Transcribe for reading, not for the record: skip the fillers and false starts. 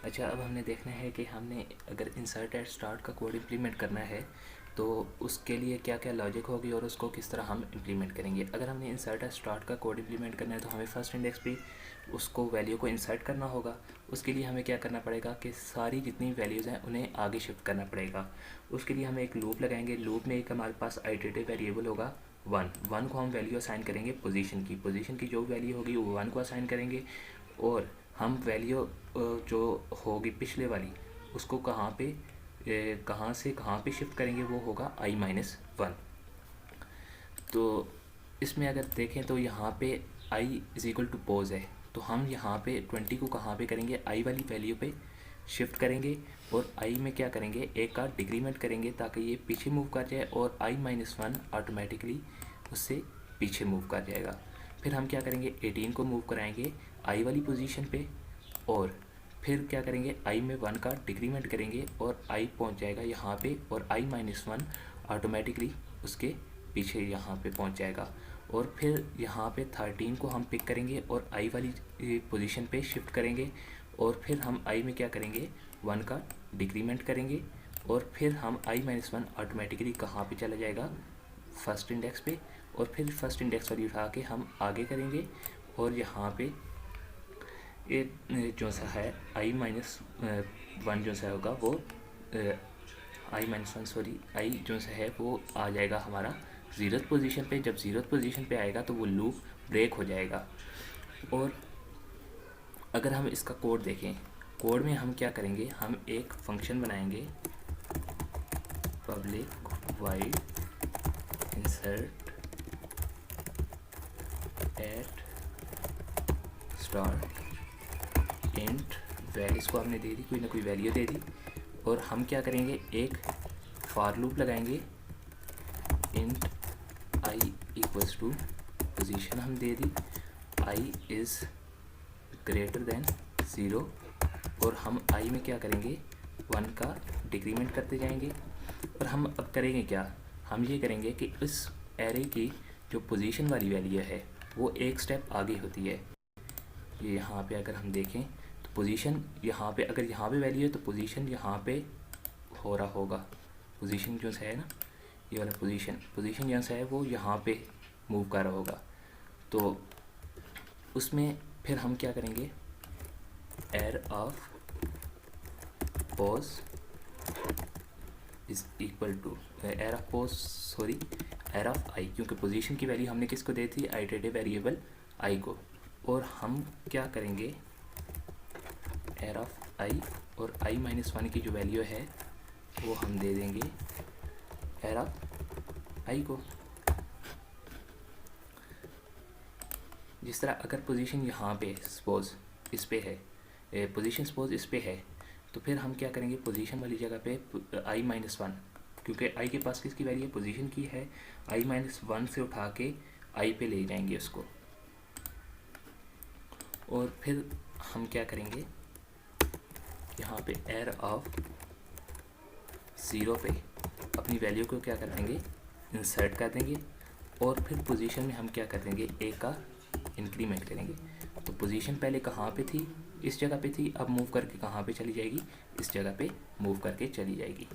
अच्छा, अब हमने देखना है कि हमने अगर इंसर्ट एट स्टार्ट का कोड इम्प्लीमेंट करना है तो उसके लिए क्या क्या लॉजिक होगी और उसको किस तरह हम इम्प्लीमेंट करेंगे। अगर हमने इंसर्ट एट स्टार्ट का कोड इम्प्लीमेंट करना है तो हमें फर्स्ट इंडेक्स पे उसको वैल्यू को इंसर्ट करना होगा। उसके लिए हमें क्या करना पड़ेगा कि सारी जितनी वैल्यूज़ हैं उन्हें आगे शिफ्ट करना पड़ेगा। उसके लिए हम एक लूप लगाएंगे। लूप में एक हमारे पास आइटरेटिव वेरिएबल होगा वन को हम वैल्यू असाइन करेंगे पोजीशन की जो वैल्यू होगी वो वन को असाइन करेंगे। और हम वैल्यू जो होगी पिछले वाली उसको कहाँ से कहाँ पे शिफ्ट करेंगे, वो होगा i-1। तो इसमें अगर देखें तो यहाँ पे i is equal to pos है, तो हम यहाँ पे 20 को कहाँ पे करेंगे, i वाली वैल्यू पे शिफ्ट करेंगे। और i में क्या करेंगे, एक का डिक्रीमेंट करेंगे ताकि ये पीछे मूव कर जाए और i-1 ऑटोमेटिकली उससे पीछे मूव कर जाएगा। फिर हम क्या करेंगे, 18 को मूव कराएंगे i वाली पोजीशन पे और फिर क्या करेंगे, i में 1 का डिक्रीमेंट करेंगे और i पहुंच जाएगा यहाँ पे और i-1 ऑटोमेटिकली उसके पीछे यहाँ पे पहुंच जाएगा। और फिर यहाँ पे 13 को हम पिक करेंगे और i वाली पोजीशन पे शिफ्ट करेंगे और फिर हम i में क्या करेंगे, 1 का डिक्रीमेंट करेंगे और फिर हम i-1 ऑटोमेटिकली कहाँ पे चला जाएगा, फर्स्ट इंडेक्स पे। और फिर फर्स्ट इंडेक्स वाली उठा के हम आगे करेंगे और यहाँ पे एक जो सा है i-1 जो सा होगा वो i जो सा है वो आ जाएगा हमारा ज़ीरोथ पोजीशन पे। जब ज़ीरोथ पोजीशन पे आएगा तो वो लूप ब्रेक हो जाएगा। और अगर हम इसका कोड देखें, कोड में हम क्या करेंगे, हम एक फंक्शन बनाएंगे public void insert at start int values को हमने दे दी, कोई ना कोई वैल्यू दे दी। और हम क्या करेंगे, एक फॉर लूप लगाएंगे इंट i इक्वल्स टू पोजीशन हम दे दी, i इज़ ग्रेटर देन 0 और हम i में क्या करेंगे, 1 का डिक्रीमेंट करते जाएंगे। और हम अब करेंगे क्या, हम ये करेंगे कि इस एरे की जो पोजीशन वाली वैल्यू है वो एक स्टेप आगे होती है। ये यहाँ पे अगर हम देखें तो पोजीशन यहाँ पे, अगर यहाँ पे वैल्यू है तो पोजीशन यहाँ पे हो रहा होगा। पोजीशन जो है ना, ये वाला पोजीशन यहाँ से है वो यहाँ पे मूव कर रहा होगा। तो उसमें फिर हम क्या करेंगे, arr of pos is equal to arr of i, क्योंकि पोजीशन की वैल्यू हमने किसको दी थी, आइटरेटिव वेरिएबल आई को। और हम क्या करेंगे, एर ऑफ आई और i-1 की जो वैल्यू है वो हम दे देंगे एर ऑफ आई को। जिस तरह अगर पोजीशन यहाँ पे सपोज इस पे है, पोजीशन सपोज इस पे है, तो फिर हम क्या करेंगे, पोजीशन वाली जगह पे i-1, क्योंकि i के पास किसकी वैल्यू है, पोजीशन की है, i-1 से उठा के i पे ले जाएंगे उसको। और फिर हम क्या करेंगे, यहाँ पे एर ऑफ 0 पे अपनी वैल्यू को क्या कर देंगे, इंसर्ट कर देंगे। और फिर पोजीशन में हम क्या कर देंगे, ए का इंक्रीमेंट करेंगे। तो पोजीशन पहले कहाँ पे थी, इस जगह पे थी, अब मूव करके कहाँ पे चली जाएगी, इस जगह पे मूव करके चली जाएगी।